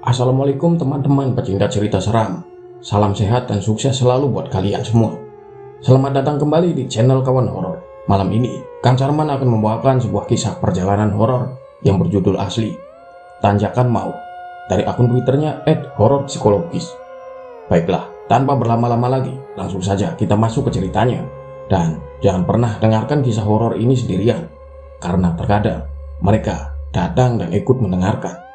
Assalamualaikum teman-teman pecinta cerita seram. Salam sehat dan sukses selalu buat kalian semua. Selamat datang kembali di channel Kawan Horor. Malam ini, Kang Sarman akan membawakan sebuah kisah perjalanan horor yang berjudul asli Tanjakan Maut dari akun Twitternya @hororpsikologis. Baiklah, tanpa berlama-lama lagi, langsung saja kita masuk ke ceritanya. Dan jangan pernah dengarkan kisah horor ini sendirian, karena terkadang mereka datang dan ikut mendengarkan.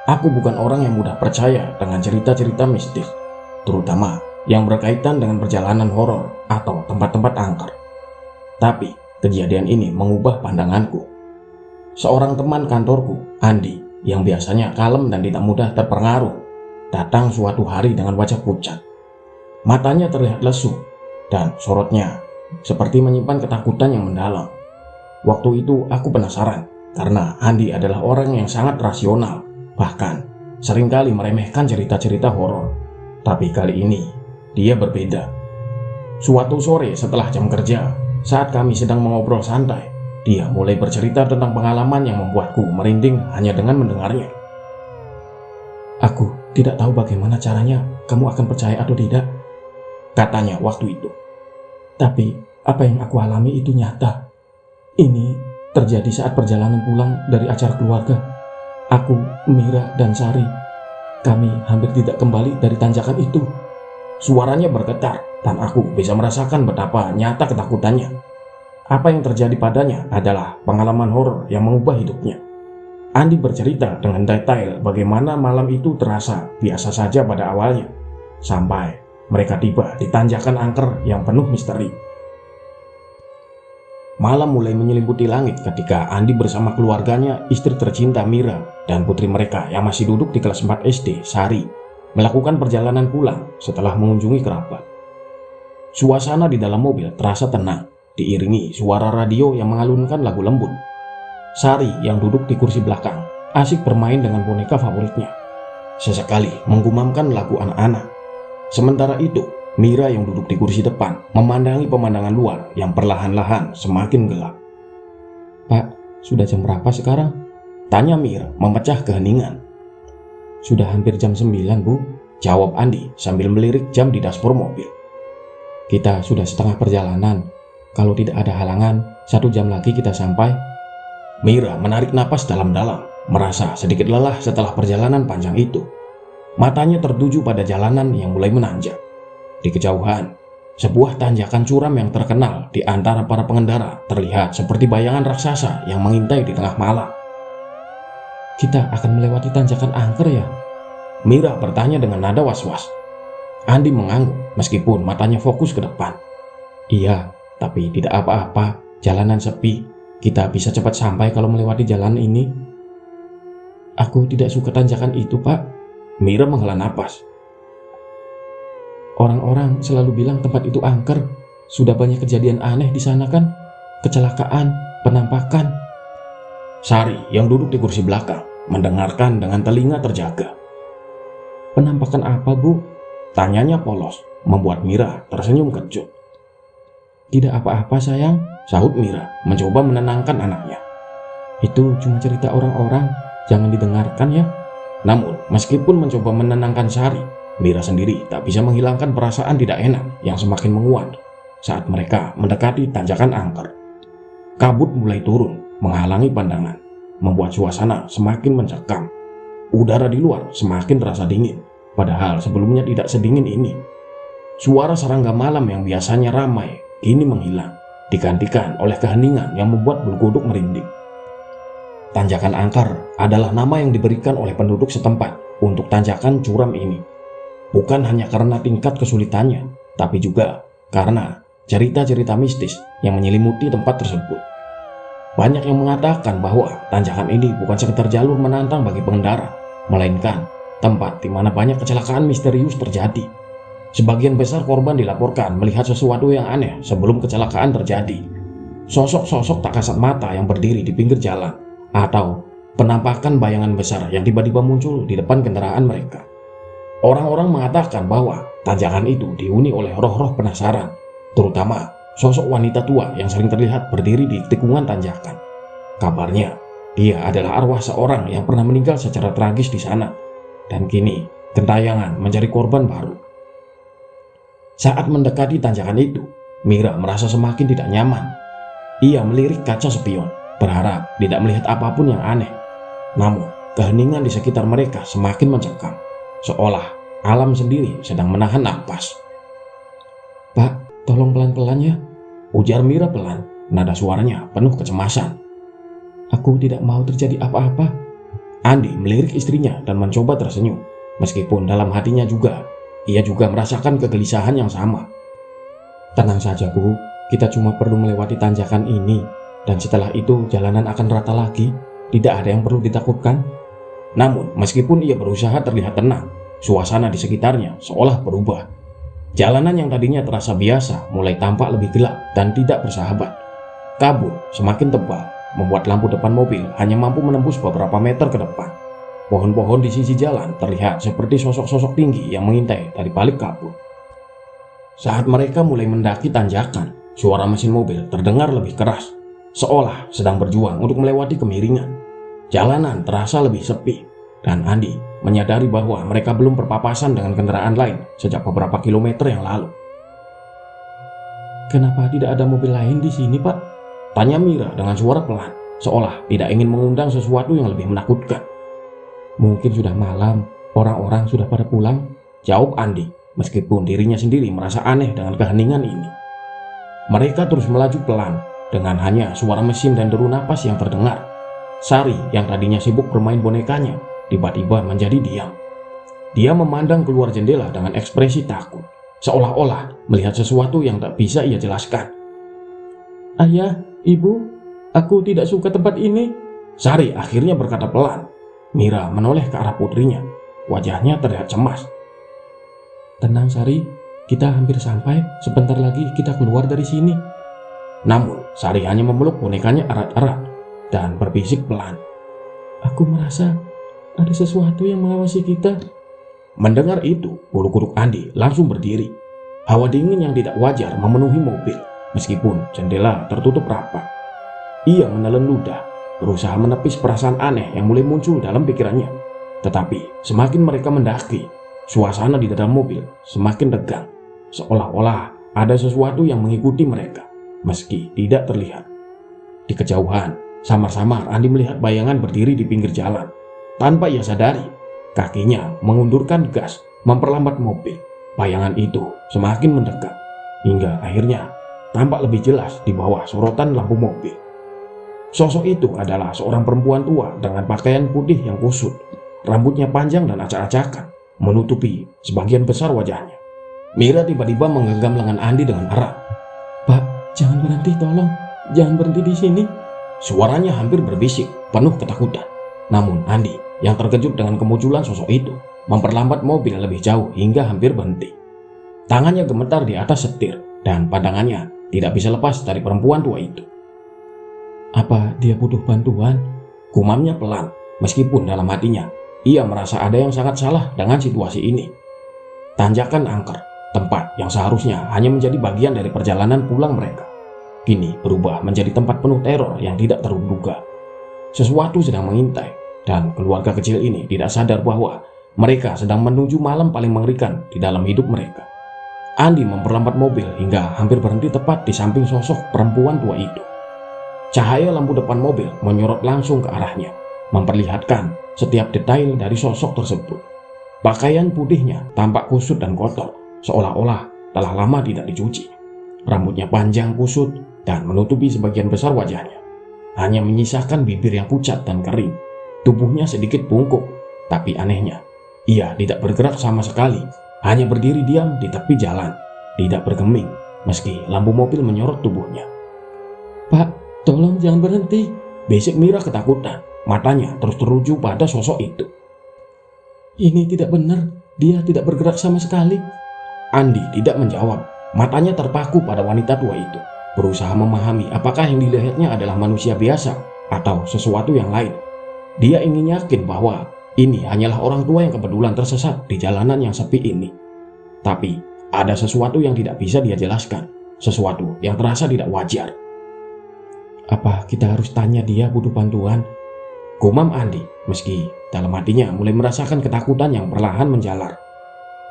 Aku bukan orang yang mudah percaya dengan cerita-cerita mistis, terutama yang berkaitan dengan perjalanan horor atau tempat-tempat angker. Tapi kejadian ini mengubah pandanganku. Seorang teman kantorku, Andi, yang biasanya kalem dan tidak mudah terpengaruh, datang suatu hari dengan wajah pucat. Matanya terlihat lesu dan sorotnya seperti menyimpan ketakutan yang mendalam. Waktu itu aku penasaran karena Andi adalah orang yang sangat rasional, bahkan seringkali meremehkan cerita-cerita horor. Tapi kali ini dia berbeda. Suatu sore setelah jam kerja, saat kami sedang mengobrol santai, dia mulai bercerita tentang pengalaman yang membuatku merinding hanya dengan mendengarnya. "Aku tidak tahu bagaimana caranya kamu akan percaya atau tidak," katanya waktu itu. "Tapi apa yang aku alami itu nyata. Ini terjadi saat perjalanan pulang dari acara keluarga. Aku, Mira, dan Sari, kami hampir tidak kembali dari tanjakan itu." Suaranya bergetar dan aku bisa merasakan betapa nyata ketakutannya. Apa yang terjadi padanya adalah pengalaman horor yang mengubah hidupnya. Andi bercerita dengan detail bagaimana malam itu terasa biasa saja pada awalnya, sampai mereka tiba di tanjakan angker yang penuh misteri. Malam mulai menyelimuti langit ketika Andi bersama keluarganya, istri tercinta Mira, dan putri mereka yang masih duduk di kelas 4 SD, Sari, melakukan perjalanan pulang setelah mengunjungi kerabat. Suasana di dalam mobil terasa tenang, diiringi suara radio yang mengalunkan lagu lembut. Sari yang duduk di kursi belakang asik bermain dengan boneka favoritnya, sesekali menggumamkan lagu anak-anak. Sementara itu, Mira yang duduk di kursi depan memandangi pemandangan luar yang perlahan-lahan semakin gelap. "Pak, sudah jam berapa sekarang?" tanya Mira memecah keheningan. "Sudah hampir jam 9, Bu," jawab Andi sambil melirik jam di dashboard mobil. "Kita sudah setengah perjalanan. Kalau tidak ada halangan, 1 jam lagi kita sampai." Mira menarik napas dalam-dalam, merasa sedikit lelah setelah perjalanan panjang itu. Matanya tertuju pada jalanan yang mulai menanjak. Di kejauhan, sebuah tanjakan curam yang terkenal di antara para pengendara terlihat seperti bayangan raksasa yang mengintai di tengah malam. "Kita akan melewati tanjakan angker ya?" Mira bertanya dengan nada was-was. Andi mengangguk meskipun matanya fokus ke depan. "Iya, tapi tidak apa-apa, jalanan sepi. Kita bisa cepat sampai kalau melewati jalan ini." "Aku tidak suka tanjakan itu, Pak." Mira menghela napas. "Orang-orang selalu bilang tempat itu angker. Sudah banyak kejadian aneh di sana kan? Kecelakaan, penampakan." Sari yang duduk di kursi belakang mendengarkan dengan telinga terjaga. "Penampakan apa, Bu?" tanyanya polos, membuat Mira tersenyum kejut. "Tidak apa-apa sayang," sahut Mira mencoba menenangkan anaknya. "Itu cuma cerita orang-orang, jangan didengarkan ya." Namun meskipun mencoba menenangkan Sari, Mira sendiri tak bisa menghilangkan perasaan tidak enak yang semakin menguat saat mereka mendekati tanjakan angker. Kabut mulai turun menghalangi pandangan, membuat suasana semakin mencekam. Udara di luar semakin terasa dingin, padahal sebelumnya tidak sedingin ini. Suara serangga malam yang biasanya ramai kini menghilang, digantikan oleh keheningan yang membuat bulu kuduk merinding. Tanjakan angker adalah nama yang diberikan oleh penduduk setempat untuk tanjakan curam ini. Bukan hanya karena tingkat kesulitannya, tapi juga karena cerita-cerita mistis yang menyelimuti tempat tersebut. Banyak yang mengatakan bahwa tanjakan ini bukan sekedar jalur menantang bagi pengendara, melainkan tempat di mana banyak kecelakaan misterius terjadi. Sebagian besar korban dilaporkan melihat sesuatu yang aneh sebelum kecelakaan terjadi. Sosok-sosok tak kasat mata yang berdiri di pinggir jalan, atau penampakan bayangan besar yang tiba-tiba muncul di depan kendaraan mereka. Orang-orang mengatakan bahwa tanjakan itu dihuni oleh roh-roh penasaran, terutama sosok wanita tua yang sering terlihat berdiri di tikungan tanjakan. Kabarnya, Dia adalah arwah seorang yang pernah meninggal secara tragis di sana, dan kini gentayangan mencari korban baru. Saat mendekati tanjakan itu, Mira merasa semakin tidak nyaman. Ia melirik kaca spion, berharap tidak melihat apapun yang aneh. Namun, keheningan di sekitar mereka semakin mencekam, seolah alam sendiri sedang menahan napas. "Pak, tolong pelan-pelan ya," ujar Mira pelan, nada suaranya penuh kecemasan. "Aku tidak mau terjadi apa-apa." Andi melirik istrinya dan mencoba tersenyum, meskipun dalam hatinya ia juga merasakan kegelisahan yang sama. "Tenang saja, Bu. Kita cuma perlu melewati tanjakan ini, dan setelah itu jalanan akan rata lagi. Tidak ada yang perlu ditakutkan." Namun, meskipun ia berusaha terlihat tenang, suasana di sekitarnya seolah berubah. Jalanan yang tadinya terasa biasa mulai tampak lebih gelap dan tidak bersahabat. Kabut semakin tebal, membuat lampu depan mobil hanya mampu menembus beberapa meter ke depan. Pohon-pohon di sisi jalan terlihat seperti sosok-sosok tinggi yang mengintai dari balik kabut. Saat mereka mulai mendaki tanjakan, suara mesin mobil terdengar lebih keras, seolah sedang berjuang untuk melewati kemiringan. Jalanan terasa lebih sepi, dan Andi menyadari bahwa mereka belum berpapasan dengan kendaraan lain sejak beberapa kilometer yang lalu. "Kenapa tidak ada mobil lain di sini, Pak?" tanya Mira dengan suara pelan, seolah tidak ingin mengundang sesuatu yang lebih menakutkan. "Mungkin sudah malam, orang-orang sudah pada pulang," jawab Andi, meskipun dirinya sendiri merasa aneh dengan keheningan ini. Mereka terus melaju pelan, dengan hanya suara mesin dan deru napas yang terdengar. Sari yang tadinya sibuk bermain bonekanya, tiba-tiba menjadi diam. Dia memandang keluar jendela dengan ekspresi takut, seolah-olah melihat sesuatu yang tak bisa ia jelaskan. "Ayah, Ibu, aku tidak suka tempat ini," Sari akhirnya berkata pelan. Mira menoleh ke arah putrinya, wajahnya terlihat cemas. "Tenang Sari, kita hampir sampai, sebentar lagi kita keluar dari sini." Namun Sari hanya memeluk bonekanya erat-erat dan berbisik pelan, "Aku merasa ada sesuatu yang mengawasi kita." Mendengar itu, bulu kuduk Andi langsung berdiri. Hawa dingin yang tidak wajar memenuhi mobil, meskipun jendela tertutup rapat. Ia menelan ludah, berusaha menepis perasaan aneh yang mulai muncul dalam pikirannya. Tetapi semakin mereka mendaki, suasana di dalam mobil semakin tegang, seolah-olah ada sesuatu yang mengikuti mereka, meski tidak terlihat. Di kejauhan, samar-samar Andi melihat bayangan berdiri di pinggir jalan. Tanpa ia sadari, kakinya mengundurkan gas, memperlambat mobil. Bayangan itu semakin mendekat, hingga akhirnya tampak lebih jelas di bawah sorotan lampu mobil. Sosok itu adalah seorang perempuan tua dengan pakaian putih yang kusut, rambutnya panjang dan acak-acakan, menutupi sebagian besar wajahnya. Mira tiba-tiba menggenggam lengan Andi dengan erat. "Pak, jangan berhenti, tolong. Jangan berhenti di sini." Suaranya hampir berbisik, penuh ketakutan. Namun Andi yang terkejut dengan kemunculan sosok itu memperlambat mobil lebih jauh hingga hampir berhenti. Tangannya gemetar di atas setir dan pandangannya tidak bisa lepas dari perempuan tua itu. "Apa dia butuh bantuan?" gumamnya pelan, meskipun dalam hatinya ia merasa ada yang sangat salah dengan situasi ini. Tanjakan angker, tempat yang seharusnya hanya menjadi bagian dari perjalanan pulang mereka, kini berubah menjadi tempat penuh teror yang tidak terduga. Sesuatu sedang mengintai, dan keluarga kecil ini tidak sadar bahwa mereka sedang menuju malam paling mengerikan di dalam hidup mereka. Andi memperlambat mobil hingga hampir berhenti tepat di samping sosok perempuan tua itu. Cahaya lampu depan mobil menyorot langsung ke arahnya, memperlihatkan setiap detail dari sosok tersebut. Pakaian putihnya tampak kusut dan kotor, seolah-olah telah lama tidak dicuci. Rambutnya panjang kusut dan menutupi sebagian besar wajahnya, hanya menyisakan bibir yang pucat dan kering. Tubuhnya sedikit bungkuk, tapi anehnya ia tidak bergerak sama sekali, hanya berdiri diam di tepi jalan, tidak bergeming meski lampu mobil menyorot tubuhnya. "Pak, tolong jangan berhenti," bisik Mira ketakutan, matanya terus teruju pada sosok itu. "Ini tidak benar, dia tidak bergerak sama sekali." Andi tidak menjawab, matanya terpaku pada wanita tua itu, berusaha memahami apakah yang dilihatnya adalah manusia biasa atau sesuatu yang lain. Dia ingin yakin bahwa ini hanyalah orang tua yang kebetulan tersesat di jalanan yang sepi ini. Tapi ada sesuatu yang tidak bisa dia jelaskan, sesuatu yang terasa tidak wajar. "Apa kita harus tanya dia butuh bantuan?" Gumam Andi, meski dalam hatinya mulai merasakan ketakutan yang perlahan menjalar.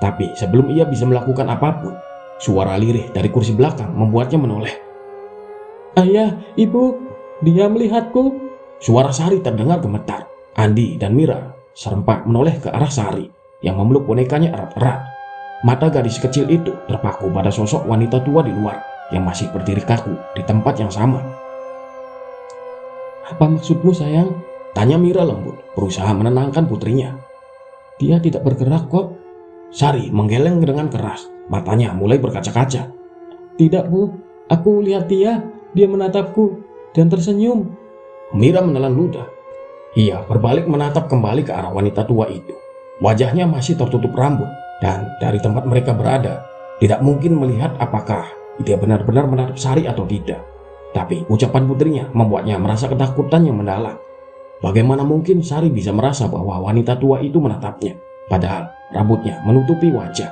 Tapi sebelum ia bisa melakukan apapun, suara lirih dari kursi belakang membuatnya menoleh. "Ayah, ibu, dia melihatku." Suara Sari terdengar gemetar. Andi dan Mira serempak menoleh ke arah Sari yang memeluk bonekanya erat-erat. Mata gadis kecil itu terpaku pada sosok wanita tua di luar yang masih berdiri kaku di tempat yang sama. "Apa maksudmu, sayang?" tanya Mira lembut, berusaha menenangkan putrinya. "Dia tidak bergerak kok." Sari menggeleng dengan keras, matanya mulai berkaca-kaca. "Tidak, Bu, aku lihat dia menatapku dan tersenyum." Mira menelan ludah. Ia berbalik menatap kembali ke arah wanita tua itu. Wajahnya masih tertutup rambut, dan dari tempat mereka berada, tidak mungkin melihat apakah dia benar-benar menatap Sari atau tidak. Tapi ucapan putrinya membuatnya merasa ketakutan yang mendalam. Bagaimana mungkin Sari bisa merasa bahwa wanita tua itu menatapnya, padahal rambutnya menutupi wajah.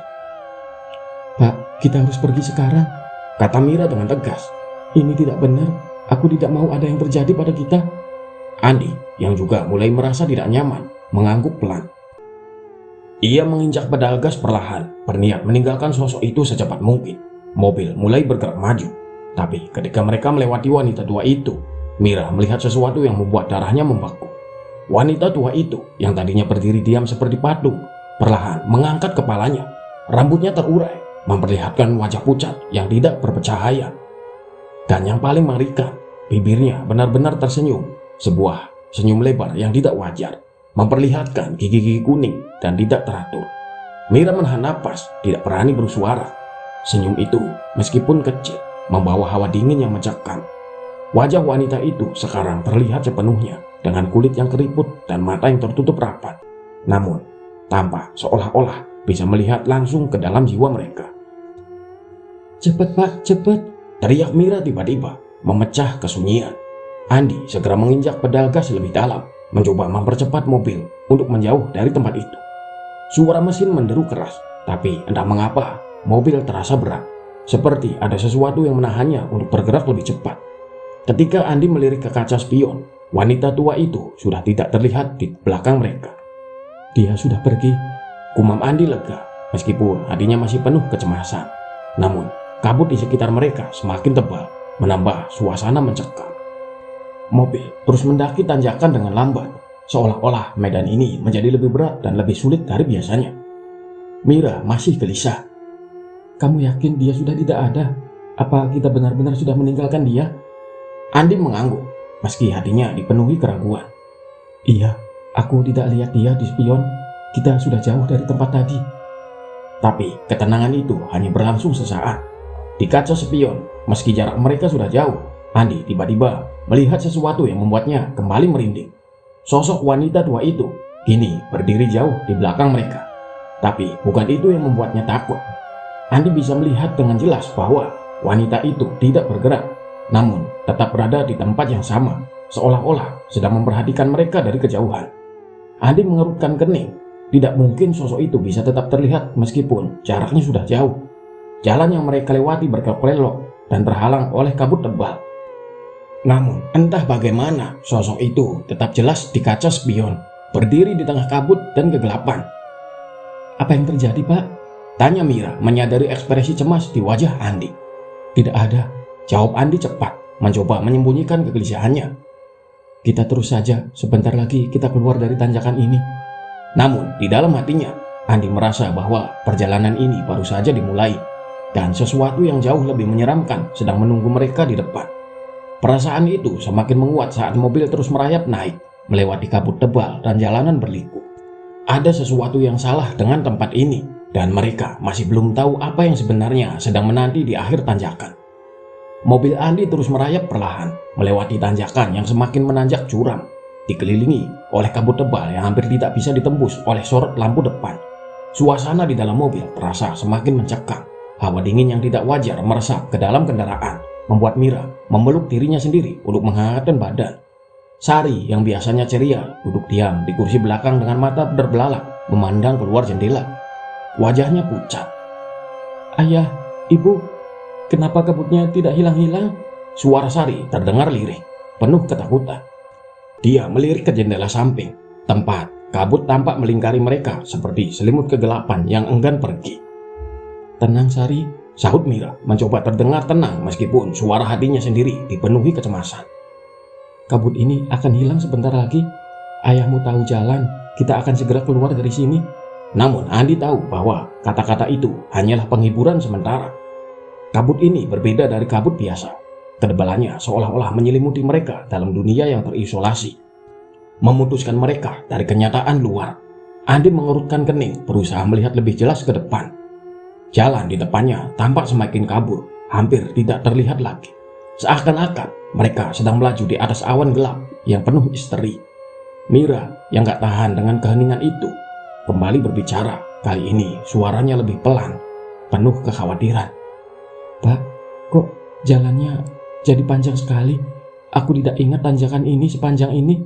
"Pak, kita harus pergi sekarang," kata Mira dengan tegas. "Ini tidak benar. Aku tidak mau ada yang terjadi pada kita." Andi, yang juga mulai merasa tidak nyaman, mengangguk pelan. Ia menginjak pedal gas perlahan, berniat meninggalkan sosok itu secepat mungkin. Mobil mulai bergerak maju. Tapi ketika mereka melewati wanita tua itu, Mira melihat sesuatu yang membuat darahnya membeku. Wanita tua itu, yang tadinya berdiri diam seperti patung, perlahan mengangkat kepalanya. Rambutnya terurai, memperlihatkan wajah pucat yang tidak bercahaya. Dan yang paling mengerikan, bibirnya benar-benar tersenyum, sebuah senyum lebar yang tidak wajar, memperlihatkan gigi-gigi kuning dan tidak teratur. Mira menahan napas, tidak berani bersuara. Senyum itu, meskipun kecil, membawa hawa dingin yang mencekam. Wajah wanita itu sekarang terlihat sepenuhnya dengan kulit yang keriput dan mata yang tertutup rapat. Namun, tampak seolah-olah bisa melihat langsung ke dalam jiwa mereka. "Cepat, Pak, cepat!" teriak Mira tiba-tiba, memecah kesunyian. Andi segera menginjak pedal gas lebih dalam, mencoba mempercepat mobil untuk menjauh dari tempat itu. Suara mesin menderu keras, tapi entah mengapa mobil terasa berat, seperti ada sesuatu yang menahannya untuk bergerak lebih cepat. Ketika Andi melirik ke kaca spion, wanita tua itu sudah tidak terlihat di belakang mereka. "Dia sudah pergi," gumam Andi lega, meskipun hatinya masih penuh kecemasan. Namun, kabut di sekitar mereka semakin tebal, menambah suasana mencekam. Mobil terus mendaki tanjakan dengan lambat, seolah-olah medan ini menjadi lebih berat dan lebih sulit dari biasanya. Mira masih gelisah. "Kamu yakin dia sudah tidak ada? Apa kita benar-benar sudah meninggalkan dia?" Andi mengangguk, meski hatinya dipenuhi keraguan. "Iya, aku tidak lihat dia di spion. Kita sudah jauh dari tempat tadi." Tapi ketenangan itu hanya berlangsung sesaat. Di kaca spion, meski jarak mereka sudah jauh, Andi tiba-tiba melihat sesuatu yang membuatnya kembali merinding. Sosok wanita tua itu kini berdiri jauh di belakang mereka. Tapi bukan itu yang membuatnya takut. Andi bisa melihat dengan jelas bahwa wanita itu tidak bergerak, namun tetap berada di tempat yang sama, seolah-olah sedang memperhatikan mereka dari kejauhan. Andi mengerutkan kening. Tidak mungkin sosok itu bisa tetap terlihat meskipun jaraknya sudah jauh. Jalan yang mereka lewati berkelok-kelok dan terhalang oleh kabut tebal. Namun entah bagaimana sosok itu tetap jelas di kaca spion, berdiri di tengah kabut dan kegelapan. "Apa yang terjadi, Pak?" tanya Mira, menyadari ekspresi cemas di wajah Andi. "Tidak ada," jawab Andi cepat, mencoba menyembunyikan kegelisahannya. "Kita terus saja, sebentar lagi kita keluar dari tanjakan ini." Namun di dalam hatinya, Andi merasa bahwa perjalanan ini baru saja dimulai, dan sesuatu yang jauh lebih menyeramkan sedang menunggu mereka di depan. Perasaan itu semakin menguat saat mobil terus merayap naik, melewati kabut tebal dan jalanan berliku. Ada sesuatu yang salah dengan tempat ini, dan mereka masih belum tahu apa yang sebenarnya sedang menanti di akhir tanjakan. Mobil Andi terus merayap perlahan, melewati tanjakan yang semakin menanjak curam, dikelilingi oleh kabut tebal yang hampir tidak bisa ditembus oleh sorot lampu depan. Suasana di dalam mobil terasa semakin mencekam. Hawa dingin yang tidak wajar meresap ke dalam kendaraan, membuat Mira memeluk dirinya sendiri untuk menghangatkan badan. Sari yang biasanya ceria duduk diam di kursi belakang dengan mata berbelalak memandang keluar jendela. Wajahnya pucat. "Ayah, Ibu, kenapa kabutnya tidak hilang-hilang?" Suara Sari terdengar lirih, penuh ketakutan. Dia melirik ke jendela samping. Tempat kabut tampak melingkari mereka seperti selimut kegelapan yang enggan pergi. "Tenang Sari," sahut Mira, mencoba terdengar tenang meskipun suara hatinya sendiri dipenuhi kecemasan. "Kabut ini akan hilang sebentar lagi. Ayahmu tahu jalan, kita akan segera keluar dari sini." Namun Andi tahu bahwa kata-kata itu hanyalah penghiburan sementara. Kabut ini berbeda dari kabut biasa. Ketebalannya seolah-olah menyelimuti mereka dalam dunia yang terisolasi, memutuskan mereka dari kenyataan luar. Andi mengerutkan kening, berusaha melihat lebih jelas ke depan. Jalan di depannya tampak semakin kabur, hampir tidak terlihat lagi. Seakan-akan mereka sedang melaju di atas awan gelap yang penuh misteri. Mira yang gak tahan dengan keheningan itu kembali berbicara. Kali ini suaranya lebih pelan, penuh kekhawatiran. "Pak, kok jalannya jadi panjang sekali? Aku tidak ingat tanjakan ini sepanjang ini.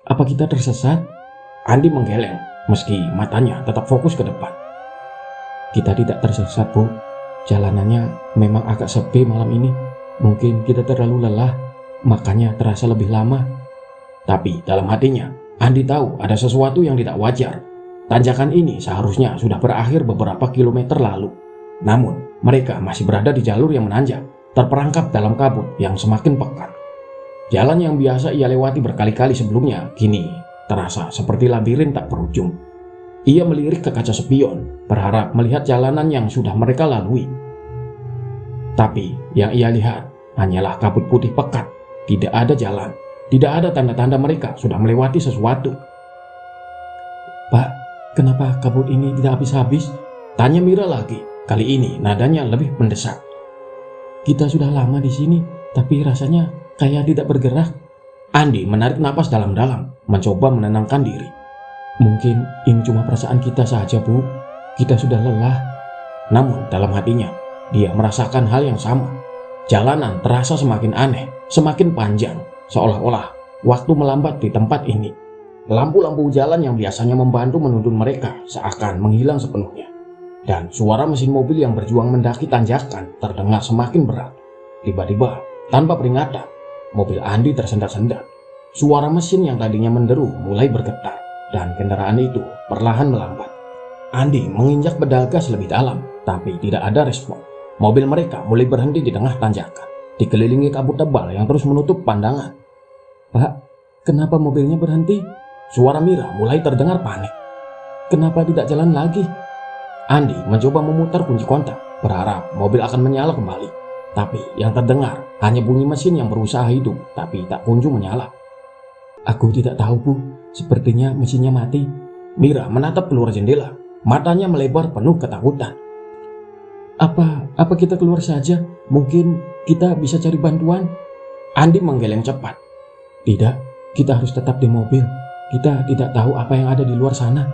Apa kita tersesat?" Andi menggeleng, meski matanya tetap fokus ke depan. "Kita tidak tersesat, Bu. Jalanannya memang agak sepi malam ini. Mungkin kita terlalu lelah, makanya terasa lebih lama." Tapi dalam hatinya, Andi tahu ada sesuatu yang tidak wajar. Tanjakan ini seharusnya sudah berakhir beberapa kilometer lalu. Namun, mereka masih berada di jalur yang menanjak, terperangkap dalam kabut yang semakin pekat. Jalan yang biasa ia lewati berkali-kali sebelumnya, kini terasa seperti labirin tak berujung. Ia melirik ke kaca spion, berharap melihat jalanan yang sudah mereka lalui. Tapi yang ia lihat hanyalah kabut putih pekat. Tidak ada jalan, tidak ada tanda-tanda mereka sudah melewati sesuatu. "Pak, kenapa kabut ini tidak habis-habis?" tanya Mira lagi. Kali ini nadanya lebih mendesak. "Kita sudah lama di sini, tapi rasanya kayak tidak bergerak." Andi menarik napas dalam-dalam, mencoba menenangkan diri. "Mungkin ini cuma perasaan kita saja, Bu. Kita sudah lelah." Namun dalam hatinya, dia merasakan hal yang sama. Jalanan terasa semakin aneh, semakin panjang, seolah-olah waktu melambat di tempat ini. Lampu-lampu jalan yang biasanya membantu menuntun mereka seakan menghilang sepenuhnya. Dan suara mesin mobil yang berjuang mendaki tanjakan terdengar semakin berat. Tiba-tiba, tanpa peringatan, mobil Andi tersendat-sendat. Suara mesin yang tadinya menderu mulai bergetar, dan kendaraan itu perlahan melambat. Andi menginjak pedal gas lebih dalam, tapi tidak ada respon. Mobil mereka mulai berhenti di tengah tanjakan, dikelilingi kabut tebal yang terus menutup pandangan. "Pak, kenapa mobilnya berhenti?" Suara Mira mulai terdengar panik. "Kenapa tidak jalan lagi?" Andi mencoba memutar kunci kontak, berharap mobil akan menyala kembali. Tapi yang terdengar hanya bunyi mesin yang berusaha hidup, tapi tak kunjung menyala. "Aku tidak tahu, Bu. Sepertinya mesinnya mati." Mira menatap keluar jendela, matanya melebar penuh ketakutan. Apa kita keluar saja? Mungkin kita bisa cari bantuan." Andi menggeleng cepat. "Tidak, kita harus tetap di mobil. Kita tidak tahu apa yang ada di luar sana.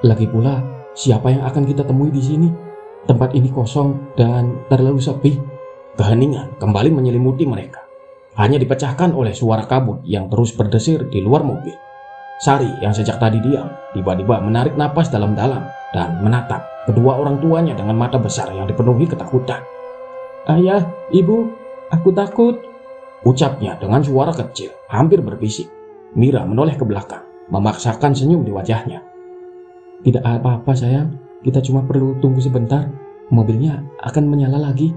Lagi pula, siapa yang akan kita temui di sini? Tempat ini kosong dan terlalu sepi." Keheningan kembali menyelimuti mereka, hanya dipecahkan oleh suara kabut yang terus berdesir di luar mobil. Sari yang sejak tadi diam, tiba-tiba menarik napas dalam-dalam dan menatap kedua orang tuanya dengan mata besar yang dipenuhi ketakutan. "Ayah, Ibu, aku takut," ucapnya dengan suara kecil, hampir berbisik. Mira menoleh ke belakang, memaksakan senyum di wajahnya. "Tidak apa-apa sayang, kita cuma perlu tunggu sebentar, mobilnya akan menyala lagi."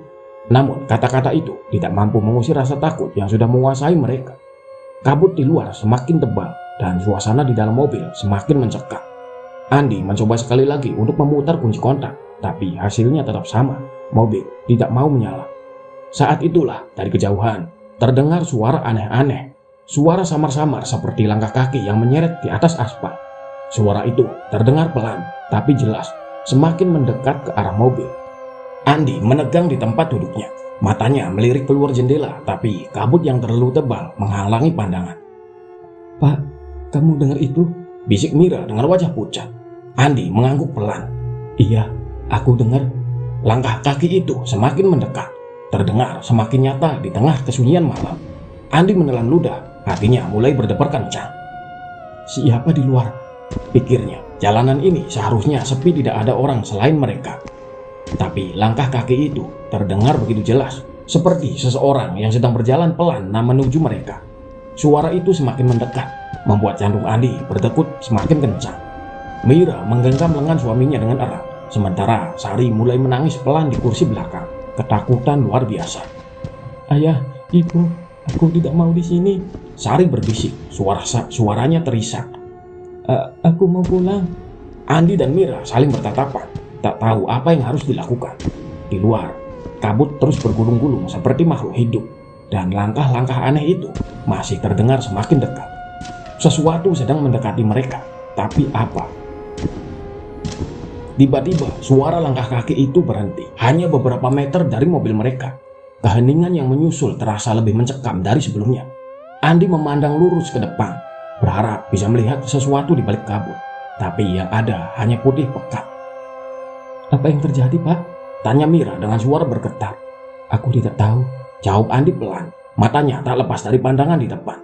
Namun kata-kata itu tidak mampu mengusir rasa takut yang sudah menguasai mereka. Kabut di luar semakin tebal dan suasana di dalam mobil semakin mencekam. Andi mencoba sekali lagi untuk memutar kunci kontak, tapi hasilnya tetap sama. Mobil tidak mau menyala. Saat itulah dari kejauhan terdengar suara aneh-aneh. Suara samar-samar seperti langkah kaki yang menyeret di atas aspal. Suara itu terdengar pelan tapi jelas, semakin mendekat ke arah mobil. Andi menegang di tempat duduknya. Matanya melirik keluar jendela, tapi kabut yang terlalu tebal menghalangi pandangan. "Pak, kamu dengar itu?" bisik Mira dengan wajah pucat. Andi mengangguk pelan. "Iya, aku dengar." Langkah kaki itu semakin mendekat, terdengar semakin nyata di tengah kesunyian malam. Andi menelan ludah, hatinya mulai berdebar kencang. Siapa di luar? Pikirnya, jalanan ini seharusnya sepi, tidak ada orang selain mereka. Tapi langkah kaki itu terdengar begitu jelas, seperti seseorang yang sedang berjalan pelan menuju mereka. Suara itu semakin mendekat, membuat jantung Andi berdegup semakin kencang. Mira menggenggam lengan suaminya dengan erat, sementara Sari mulai menangis pelan di kursi belakang, ketakutan luar biasa. Ayah, ibu, aku tidak mau di sini. Sari berbisik, suaranya terisak. Aku mau pulang. Andi dan Mira saling bertatapan, tak tahu apa yang harus dilakukan. Di luar, kabut terus bergulung-gulung seperti makhluk hidup, dan langkah-langkah aneh itu masih terdengar semakin dekat. Sesuatu sedang mendekati mereka, tapi apa? Tiba-tiba suara langkah kaki itu berhenti, hanya beberapa meter dari mobil mereka. Keheningan yang menyusul terasa lebih mencekam dari sebelumnya. Andi memandang lurus ke depan, berharap bisa melihat sesuatu di balik kabut, tapi yang ada hanya putih pekat. Apa yang terjadi, Pak? Tanya Mira dengan suara bergetar. Aku tidak tahu, jawab Andi pelan. Matanya tak lepas dari pandangan di depan.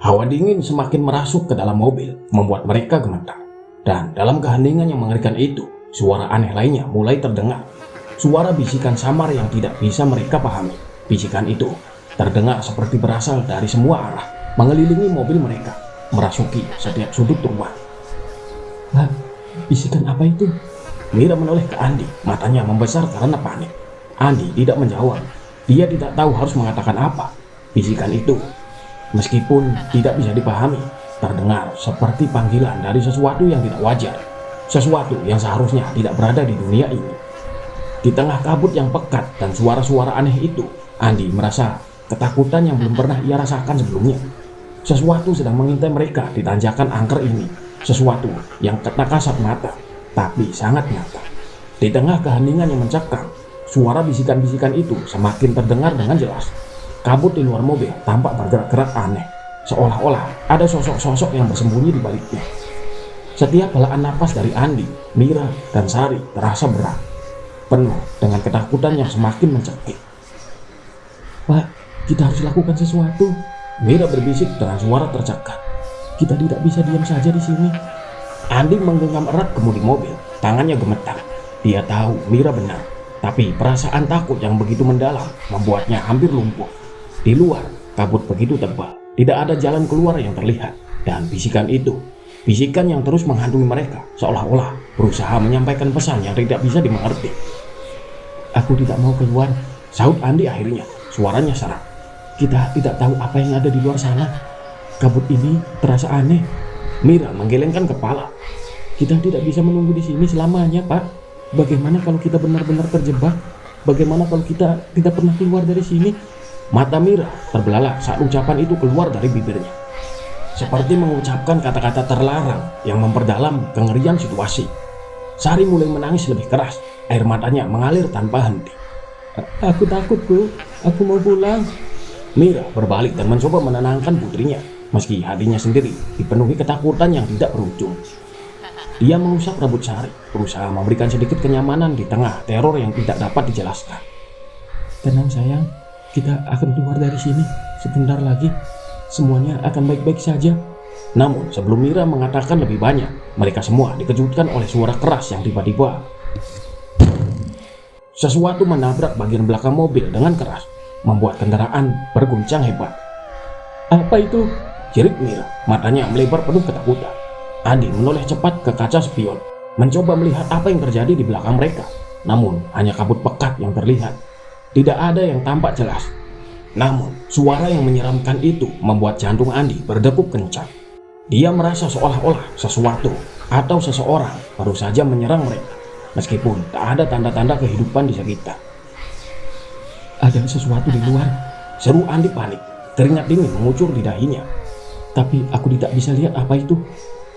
Hawa dingin semakin merasuk ke dalam mobil, membuat mereka gemetar. Dan dalam keheningan yang mengerikan itu, suara aneh lainnya mulai terdengar. Suara bisikan samar yang tidak bisa mereka pahami. Bisikan itu terdengar seperti berasal dari semua arah, mengelilingi mobil mereka, merasuki setiap sudut rumah. Lah, bisikan apa itu? Mira menoleh ke Andi, matanya membesar karena panik. Andi tidak menjawab. Dia tidak tahu harus mengatakan apa. Bisikan itu, meskipun tidak bisa dipahami, terdengar seperti panggilan dari sesuatu yang tidak wajar. Sesuatu yang seharusnya tidak berada di dunia ini. Di tengah kabut yang pekat dan suara-suara aneh itu, Andi merasa ketakutan yang belum pernah ia rasakan sebelumnya. Sesuatu sedang mengintai mereka di tanjakan angker ini. Sesuatu yang tak kasat mata, tapi sangat nyata. Di tengah keheningan yang mencekam, suara bisikan-bisikan itu semakin terdengar dengan jelas. Kabut di luar mobil tampak bergerak-gerak aneh, seolah-olah ada sosok-sosok yang bersembunyi di baliknya. Setiap helaan napas dari Andi, Mira, dan Sari terasa berat, penuh dengan ketakutan yang semakin mencekik. Pak, kita harus lakukan sesuatu. Mira berbisik dengan suara tercekat. Kita tidak bisa diam saja di sini. Andi menggenggam erat kemudi mobil, tangannya gemetar. Dia tahu Mira benar, tapi perasaan takut yang begitu mendalam membuatnya hampir lumpuh. Di luar, kabut begitu tebal, tidak ada jalan keluar yang terlihat, dan bisikan itu, bisikan yang terus menghantui mereka, seolah-olah berusaha menyampaikan pesan yang tidak bisa dimengerti. Aku tidak mau keluar, sahut Andi akhirnya, suaranya serak. Kita tidak tahu apa yang ada di luar sana. Kabut ini terasa aneh. Mira menggelengkan kepala. Kita tidak bisa menunggu di sini selamanya, Pak. Bagaimana kalau kita benar-benar terjebak? Bagaimana kalau kita tidak pernah keluar dari sini? Mata Mira terbelalak saat ucapan itu keluar dari bibirnya, seperti mengucapkan kata-kata terlarang yang memperdalam kengerian situasi. Sari mulai menangis lebih keras, air matanya mengalir tanpa henti. Aku takut, Bu. Aku mau pulang. Mira berbalik dan mencoba menenangkan putrinya, meski hatinya sendiri dipenuhi ketakutan yang tidak berujung. Dia mengusap rambut Sari, berusaha memberikan sedikit kenyamanan di tengah teror yang tidak dapat dijelaskan. Tenang sayang, kita akan keluar dari sini sebentar lagi. Semuanya akan baik-baik saja. Namun sebelum Mira mengatakan lebih banyak, mereka semua dikejutkan oleh suara keras yang tiba-tiba. Sesuatu menabrak bagian belakang mobil dengan keras, membuat kendaraan berguncang hebat. Apa itu? Jerit Mira, matanya melebar penuh ketakutan. Andi menoleh cepat ke kaca spion, mencoba melihat apa yang terjadi di belakang mereka. Namun hanya kabut pekat yang terlihat. Tidak ada yang tampak jelas. Namun suara yang menyeramkan itu membuat jantung Andi berdegup kencang. Dia merasa seolah-olah sesuatu atau seseorang baru saja menyerang mereka, meskipun tak ada tanda-tanda kehidupan di sekitar. Ada sesuatu di luar, seru Andi panik. Keringat dingin mengucur di dahinya. Tapi aku tidak bisa lihat apa itu.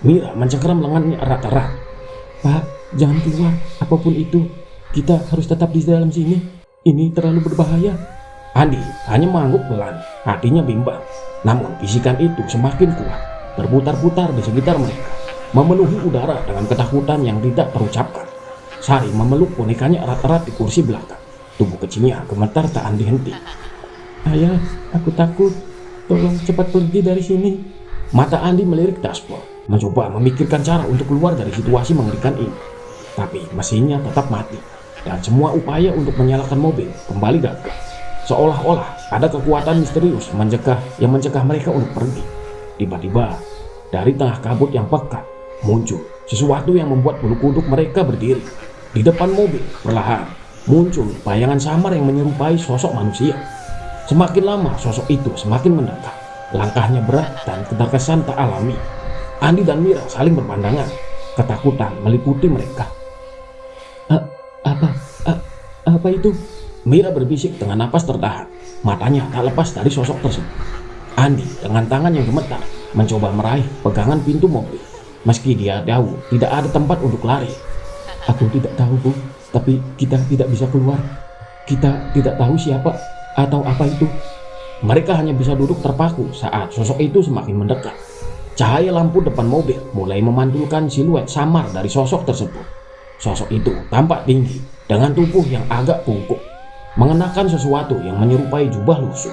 Mira mencengkeram lengannya erat-erat. Pak, jangan keluar, apapun itu. Kita harus tetap di dalam sini. Ini terlalu berbahaya. Andi hanya mengangguk pelan, hatinya bimbang. Namun bisikan itu semakin kuat, berputar-putar di sekitar mereka, memenuhi udara dengan ketakutan yang tidak terucapkan. Sari memeluk bonekanya erat-erat di kursi belakang. Tubuh kecilnya gemetar tak henti-henti. Ayah, aku takut. Tolong cepat pergi dari sini. Mata Andi melirik dashboard, mencoba memikirkan cara untuk keluar dari situasi mengerikan ini. Tapi mesinnya tetap mati, dan semua upaya untuk menyalakan mobil kembali gagal. Seolah-olah ada kekuatan misterius yang mencegah mereka untuk pergi. Tiba-tiba, dari tengah kabut yang pekat muncul sesuatu yang membuat bulu kuduk mereka berdiri. Di depan mobil perlahan muncul bayangan samar yang menyerupai sosok manusia. Semakin lama sosok itu semakin mendekat. Langkahnya berat dan terkesan tak alami. Andi dan Mira saling berpandangan. Ketakutan meliputi mereka. Apa itu? Mira berbisik dengan napas tertahan. Matanya tak lepas dari sosok tersebut. Andi dengan tangan yang gemetar mencoba meraih pegangan pintu mobil. Meski dia tahu tidak ada tempat untuk lari. Aku tidak tahu, Bu, tapi kita tidak bisa keluar. Kita tidak tahu siapa atau apa itu. Mereka hanya bisa duduk terpaku saat sosok itu semakin mendekat. Cahaya lampu depan mobil mulai memantulkan siluet samar dari sosok tersebut. Sosok itu tampak tinggi dengan tubuh yang agak bungkuk, mengenakan sesuatu yang menyerupai jubah lusuh.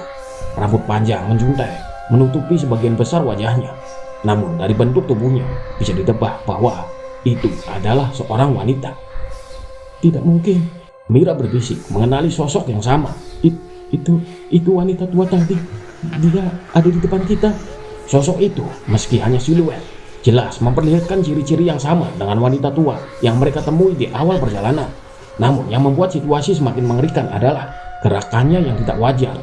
Rambut panjang menjuntai menutupi sebagian besar wajahnya. Namun dari bentuk tubuhnya bisa ditebak bahwa itu adalah seorang wanita. Tidak mungkin, Mira berbisik mengenali sosok yang sama. Itu wanita tua tadi. Dia ada di depan kita. Sosok itu meski hanya siluet, jelas memperlihatkan ciri-ciri yang sama dengan wanita tua yang mereka temui di awal perjalanan. Namun yang membuat situasi semakin mengerikan adalah gerakannya yang tidak wajar.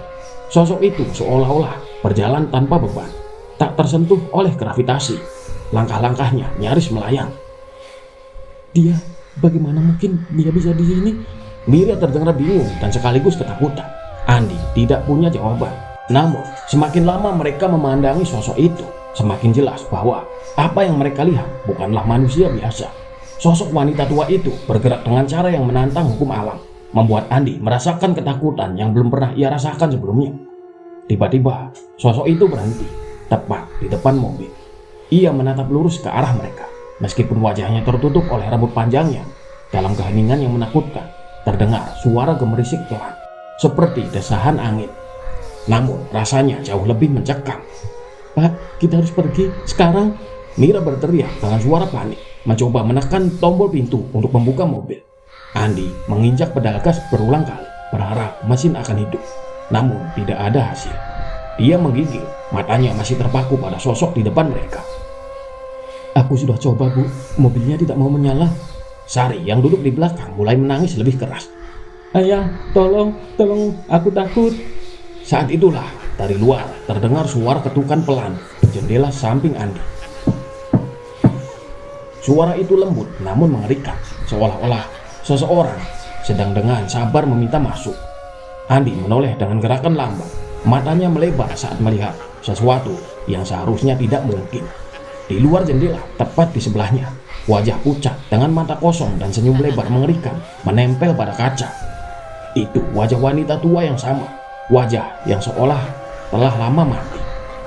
Sosok itu seolah-olah berjalan tanpa beban, tak tersentuh oleh gravitasi. Langkah-langkahnya nyaris melayang. Bagaimana mungkin dia bisa di sini? Mira terdengar bingung dan sekaligus ketakutan. Andi tidak punya jawaban. Namun semakin lama mereka memandangi sosok itu, semakin jelas bahwa apa yang mereka lihat bukanlah manusia biasa. Sosok wanita tua itu bergerak dengan cara yang menantang hukum alam, membuat Andi merasakan ketakutan yang belum pernah ia rasakan sebelumnya. Tiba-tiba sosok itu berhenti tepat di depan mobil. Ia menatap lurus ke arah mereka. Meskipun wajahnya tertutup oleh rambut panjangnya, dalam keheningan yang menakutkan terdengar suara gemerisik pelan seperti desahan angin. Namun rasanya jauh lebih mencekam. Pak, kita harus pergi sekarang. Mira berteriak dengan suara panik, mencoba menekan tombol pintu untuk membuka mobil. Andi menginjak pedal gas berulang kali, berharap mesin akan hidup. Namun tidak ada hasil. Dia menggigil, matanya masih terpaku pada sosok di depan mereka. Aku sudah coba, Bu, mobilnya tidak mau menyala. Sari yang duduk di belakang mulai menangis lebih keras. Ayah, tolong, aku takut. Saat itulah dari luar terdengar suara ketukan pelan di jendela samping Andi. Suara itu lembut namun mengerikan, seolah-olah seseorang sedang dengan sabar meminta masuk. Andi menoleh dengan gerakan lambat, matanya melebar saat melihat sesuatu yang seharusnya tidak mungkin. Di luar jendela, tepat di sebelahnya, wajah pucat dengan mata kosong dan senyum lebar mengerikan menempel pada kaca. Itu wajah wanita tua yang sama, wajah yang seolah telah lama mati.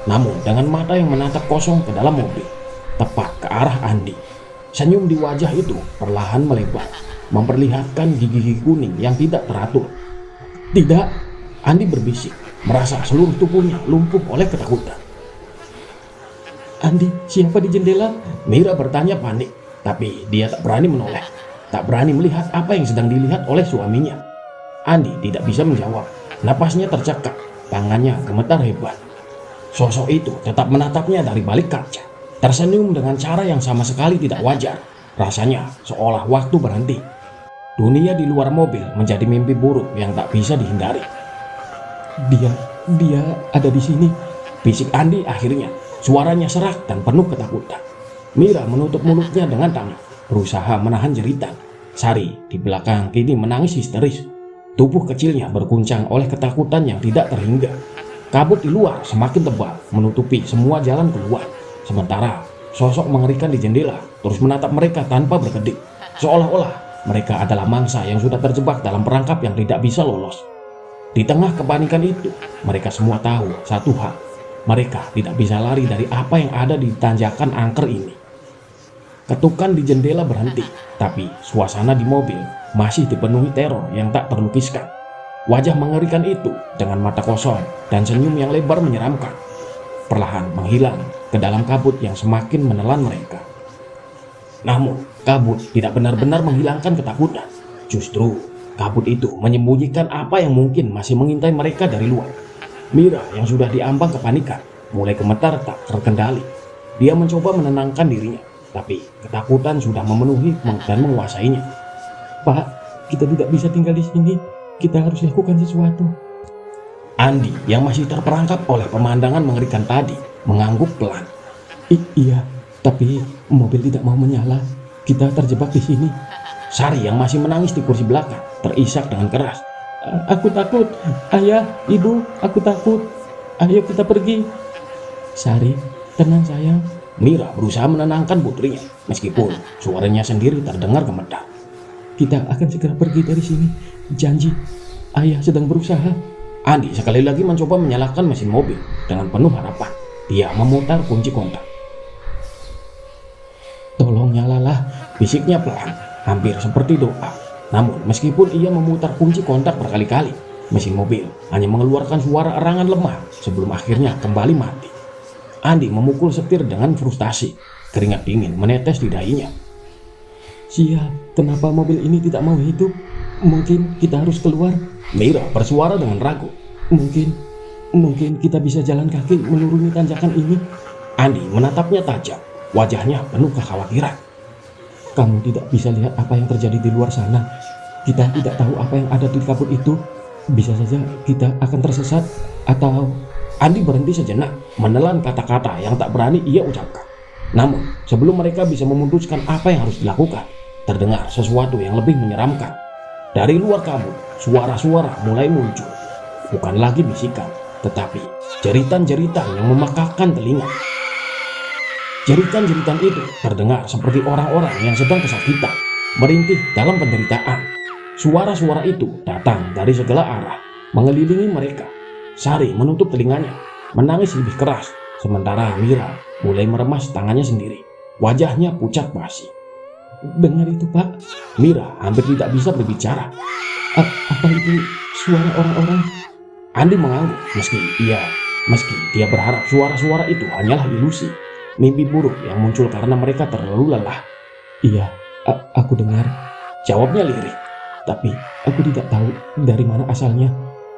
Namun dengan mata yang menatap kosong ke dalam mobil, tepat ke arah Andi. Senyum di wajah itu perlahan melebar, memperlihatkan gigi-gigi kuning yang tidak teratur. Tidak, Andi berbisik, merasa seluruh tubuhnya lumpuh oleh ketakutan. Andi, siapa di jendela? Mira bertanya panik, tapi dia tak berani menoleh, tak berani melihat apa yang sedang dilihat oleh suaminya. Andi tidak bisa menjawab, napasnya tercekat, tangannya gemetar hebat. Sosok itu tetap menatapnya dari balik kaca, tersenyum dengan cara yang sama sekali tidak wajar. Rasanya seolah waktu berhenti. Dunia di luar mobil menjadi mimpi buruk yang tak bisa dihindari. Dia ada di sini, bisik Andi akhirnya. Suaranya serak dan penuh ketakutan. Mira menutup mulutnya dengan tangan, berusaha menahan jeritan. Sari di belakang kini menangis histeris. Tubuh kecilnya berguncang oleh ketakutan yang tidak terhingga. Kabut di luar semakin tebal, menutupi semua jalan keluar. Sementara sosok mengerikan di jendela terus menatap mereka tanpa berkedip, seolah-olah mereka adalah mangsa yang sudah terjebak dalam perangkap yang tidak bisa lolos. Di tengah kepanikan itu, mereka semua tahu satu hal. Mereka tidak bisa lari dari apa yang ada di tanjakan angker ini. Ketukan di jendela berhenti, tapi suasana di mobil masih dipenuhi teror yang tak terlukiskan. Wajah mengerikan itu dengan mata kosong dan senyum yang lebar menyeramkan, perlahan menghilang ke dalam kabut yang semakin menelan mereka. Namun, kabut tidak benar-benar menghilangkan ketakutan. Justru, kabut itu menyembunyikan apa yang mungkin masih mengintai mereka dari luar. Mira yang sudah diambang kepanikan mulai gemetar tak terkendali. Dia mencoba menenangkan dirinya, tapi ketakutan sudah memenuhi dan menguasainya. Pak, kita tidak bisa tinggal di sini. Kita harus lakukan sesuatu. Andi yang masih terperangkap oleh pemandangan mengerikan tadi mengangguk pelan. Iya, tapi mobil tidak mau menyala. Kita terjebak di sini. Sari yang masih menangis di kursi belakang terisak dengan keras. Aku takut. Ayah, ibu, aku takut. Ayo kita pergi. Sari, tenang sayang. Mira berusaha menenangkan putrinya meskipun suaranya sendiri terdengar gemetar. Kita akan segera pergi dari sini. Janji. Ayah sedang berusaha. Andi sekali lagi mencoba menyalakan mesin mobil dengan penuh harapan. Dia memutar kunci kontak. Tolong nyalalah, bisiknya pelan, hampir seperti doa. Namun meskipun ia memutar kunci kontak berkali-kali, mesin mobil hanya mengeluarkan suara erangan lemah sebelum akhirnya kembali mati. Andi memukul setir dengan frustasi. Keringat dingin menetes di dahinya. Sial, kenapa mobil ini tidak mau hidup? Mungkin kita harus keluar. Mira bersuara dengan ragu. Mungkin kita bisa jalan kaki menuruni tanjakan ini. Andi menatapnya tajam. Wajahnya penuh kekhawatiran. Kamu tidak bisa lihat apa yang terjadi di luar sana. Kita tidak tahu apa yang ada di kabut itu. Bisa saja kita akan tersesat atau... Andi berhenti sejenak, menelan kata-kata yang tak berani ia ucapkan. Namun, sebelum mereka bisa memutuskan apa yang harus dilakukan, terdengar sesuatu yang lebih menyeramkan. Dari luar kabut, suara-suara mulai muncul. Bukan lagi bisikan, tetapi jeritan-jeritan yang memekakkan telinga. Jeritan-jeritan itu terdengar seperti orang-orang yang sedang kesakitan, merintih dalam penderitaan. Suara-suara itu datang dari segala arah, mengelilingi mereka. Sari menutup telinganya, menangis lebih keras, sementara Mira mulai meremas tangannya sendiri. Wajahnya pucat basi. Dengar itu, Pak. Mira hampir tidak bisa berbicara. Apa itu suara orang-orang? Andi mengangguk meski dia berharap suara-suara itu hanyalah ilusi, mimpi buruk yang muncul karena mereka terlalu lelah. Iya, aku dengar. Jawabnya lirih. Tapi aku tidak tahu dari mana asalnya.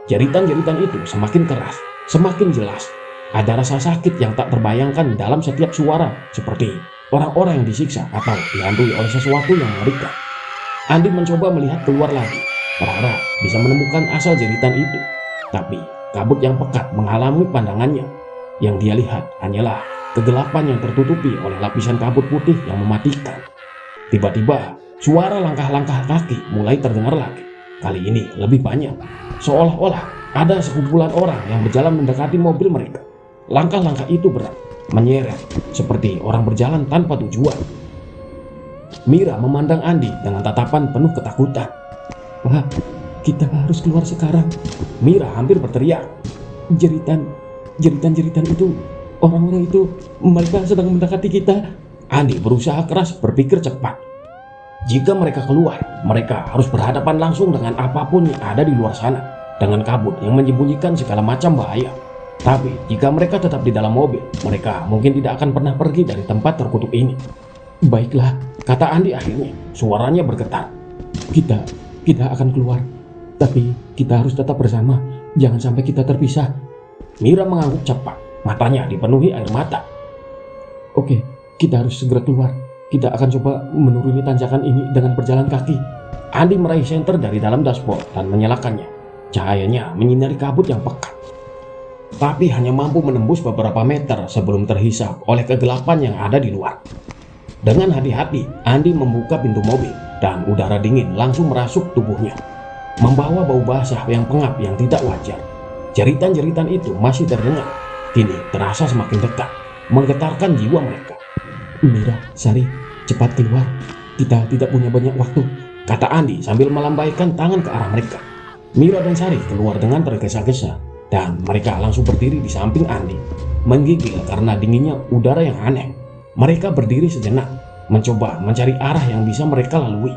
Jeritan-jeritan itu semakin keras, semakin jelas. Ada rasa sakit yang tak terbayangkan dalam setiap suara, seperti orang-orang yang disiksa atau dihantui oleh sesuatu yang mengerikan. Andi mencoba melihat keluar lagi, berharap bisa menemukan asal jeritan itu. Tapi kabut yang pekat menghalangi pandangannya. Yang dia lihat hanyalah kegelapan yang tertutupi oleh lapisan kabut putih yang mematikan. Tiba-tiba, suara langkah-langkah kaki mulai terdengar lagi. Kali ini lebih banyak, seolah-olah ada sekumpulan orang yang berjalan mendekati mobil mereka. Langkah-langkah itu berat, menyeret, seperti orang berjalan tanpa tujuan. Mira memandang Andi dengan tatapan penuh ketakutan. Pak, kita harus keluar sekarang. Mira hampir berteriak. Jeritan itu, orang-orang itu, mereka sedang mendekati kita. Andi berusaha keras berpikir cepat. Jika mereka keluar, mereka harus berhadapan langsung dengan apapun yang ada di luar sana, dengan kabut yang menyembunyikan segala macam bahaya. Tapi jika mereka tetap di dalam mobil, mereka mungkin tidak akan pernah pergi dari tempat terkutuk ini. Baiklah, kata Andi akhirnya, suaranya bergetar. Kita akan keluar, tapi kita harus tetap bersama. Jangan sampai kita terpisah. Mira mengangguk cepat, matanya dipenuhi air mata. Oke, kita harus segera keluar. Kita akan coba menuruni tanjakan ini dengan berjalan kaki. Andi meraih senter dari dalam dashboard dan menyalakannya. Cahayanya menyinari kabut yang pekat, tapi hanya mampu menembus beberapa meter sebelum terhisap oleh kegelapan yang ada di luar. Dengan hati-hati, Andi membuka pintu mobil dan udara dingin langsung merasuk tubuhnya, membawa bau basah yang pengap yang tidak wajar. Jeritan-jeritan itu masih terdengar, kini terasa semakin dekat, menggetarkan jiwa mereka. Mira, Sari, cepat keluar. Kita tidak punya banyak waktu, kata Andi sambil melambaikan tangan ke arah mereka. Mira dan Sari keluar dengan tergesa-gesa, dan mereka langsung berdiri di samping Andi, menggigil karena dinginnya udara yang aneh. Mereka berdiri sejenak, mencoba mencari arah yang bisa mereka lalui.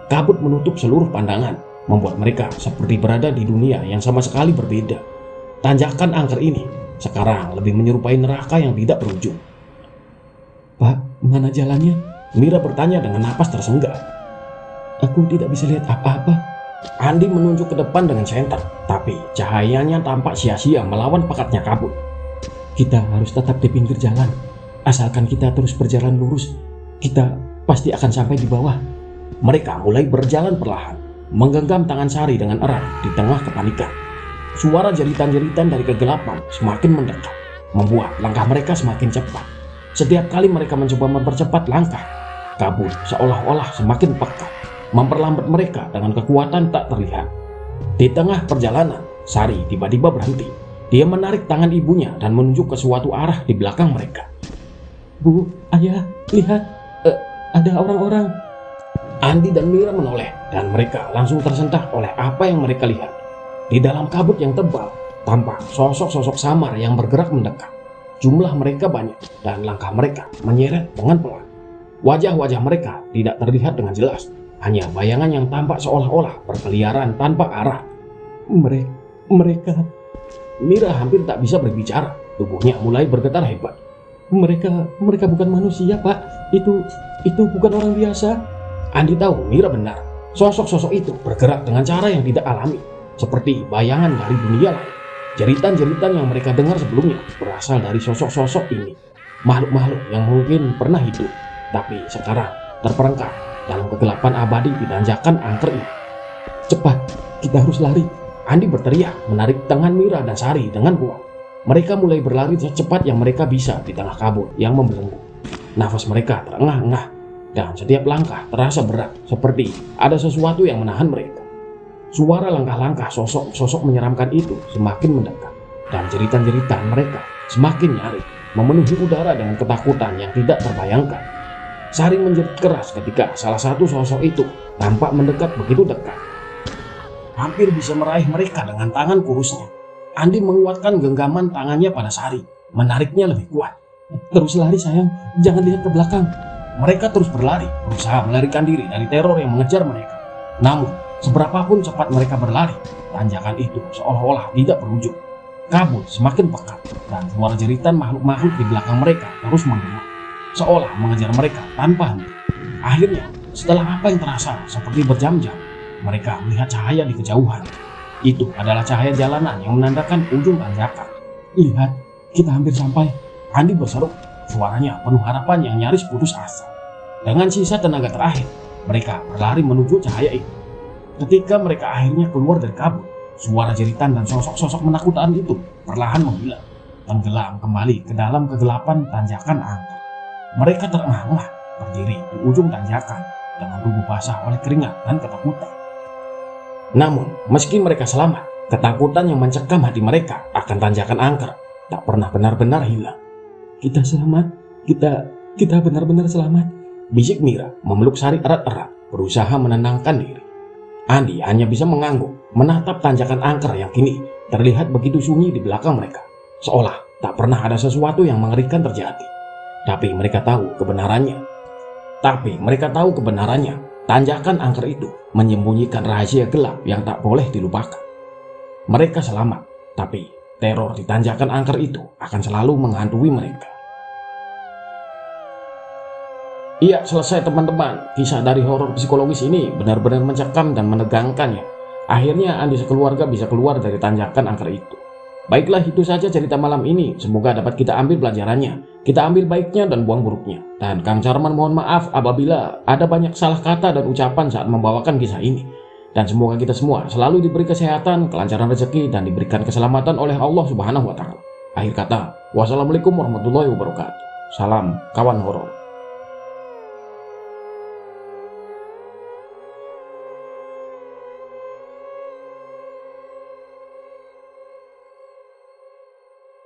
Kabut menutup seluruh pandangan, membuat mereka seperti berada di dunia yang sama sekali berbeda. Tanjakan angker ini sekarang lebih menyerupai neraka yang tidak berujung. Pak, mana jalannya? Mira bertanya dengan napas tersenggah. Aku tidak bisa lihat apa-apa. Andi menunjuk ke depan dengan senter, tapi cahayanya tampak sia-sia melawan pekatnya kabut. Kita harus tetap di pinggir jalan. Asalkan kita terus berjalan lurus, kita pasti akan sampai di bawah. Mereka mulai berjalan perlahan, menggenggam tangan Sari dengan erat di tengah kepanikan. Suara jeritan-jeritan dari kegelapan semakin mendekat, membuat langkah mereka semakin cepat. Setiap kali mereka mencoba mempercepat langkah, kabut seolah-olah semakin pekat, memperlambat mereka dengan kekuatan tak terlihat. Di tengah perjalanan, Sari tiba-tiba berhenti. Dia menarik tangan ibunya dan menunjuk ke suatu arah di belakang mereka. Bu, ayah, lihat, ada orang-orang. Andi dan Mira menoleh dan mereka langsung tersentak oleh apa yang mereka lihat. Di dalam kabut yang tebal, tampak sosok-sosok samar yang bergerak mendekat. Jumlah mereka banyak dan langkah mereka menyeret dengan pelan. Wajah-wajah mereka tidak terlihat dengan jelas, hanya bayangan yang tampak seolah-olah berkeliaran tanpa arah. Mereka, Mira hampir tak bisa berbicara, tubuhnya mulai bergetar hebat. mereka bukan manusia, Pak. Itu bukan orang biasa. Andi tahu Mira benar. Sosok-sosok itu bergerak dengan cara yang tidak alami, seperti bayangan dari dunia lain. Jeritan-jeritan yang mereka dengar sebelumnya berasal dari sosok-sosok ini. Makhluk-makhluk yang mungkin pernah hidup, tapi sekarang terperangkap dalam kegelapan abadi di tanjakan angker ini. Cepat, kita harus lari. Andi berteriak, menarik tangan Mira dan Sari dengan kuat. Mereka mulai berlari secepat yang mereka bisa di tengah kabut yang membelenggu. Nafas mereka terengah-engah dan setiap langkah terasa berat, seperti ada sesuatu yang menahan mereka. Suara langkah-langkah sosok-sosok menyeramkan itu semakin mendekat, dan jeritan-jeritan mereka semakin nyaring, memenuhi udara dengan ketakutan yang tidak terbayangkan. Sari menjerit keras ketika salah satu sosok itu tampak mendekat begitu dekat. Hampir bisa meraih mereka dengan tangan kurusnya. Andi menguatkan genggaman tangannya pada Sari, menariknya lebih kuat. Terus lari, sayang. Jangan lihat ke belakang. Mereka terus berlari, berusaha melarikan diri dari teror yang mengejar mereka. Namun, seberapapun cepat mereka berlari, tanjakan itu seolah-olah tidak berujung. Kabut semakin pekat, dan suara jeritan makhluk-makhluk di belakang mereka terus menggema, seolah mengejar mereka tanpa henti. Akhirnya, setelah apa yang terasa seperti berjam-jam, mereka melihat cahaya di kejauhan. Itu adalah cahaya jalanan yang menandakan ujung tanjakan. Lihat, kita hampir sampai. Andi berseru, suaranya penuh harapan yang nyaris putus asa. Dengan sisa tenaga terakhir, mereka berlari menuju cahaya itu. Ketika mereka akhirnya keluar dari kabut, suara jeritan dan sosok-sosok menakutkan itu perlahan menghilang, tenggelam kembali ke dalam kegelapan tanjakan angker. Mereka terengah-engah berdiri di ujung tanjakan dengan tubuh basah oleh keringat dan ketakutan. Namun, meski mereka selamat, ketakutan yang mencekam hati mereka akan tanjakan angker tak pernah benar-benar hilang. Kita selamat, kita benar-benar selamat, bisik Mira memeluk Sari erat-erat, berusaha menenangkan diri. Andi hanya bisa mengangguk, menatap tanjakan angker yang kini terlihat begitu sunyi di belakang mereka, seolah tak pernah ada sesuatu yang mengerikan terjadi. Tapi mereka tahu kebenarannya. Tanjakan angker itu menyembunyikan rahasia gelap yang tak boleh dilupakan. Mereka selamat, tapi teror di tanjakan angker itu akan selalu menghantui mereka. Iya, selesai teman-teman. Kisah dari horor psikologis ini benar-benar mencekam dan menegangkan ya. Akhirnya Andi sekeluarga bisa keluar dari tanjakan angker itu. Baiklah, itu saja cerita malam ini. Semoga dapat kita ambil pelajarannya. Kita ambil baiknya dan buang buruknya. Dan Kang Carman mohon maaf apabila ada banyak salah kata dan ucapan saat membawakan kisah ini. Dan semoga kita semua selalu diberi kesehatan, kelancaran rezeki, dan diberikan keselamatan oleh Allah Subhanahu wa Ta'ala. Akhir kata, wassalamualaikum warahmatullahi wabarakatuh. Salam kawan horor.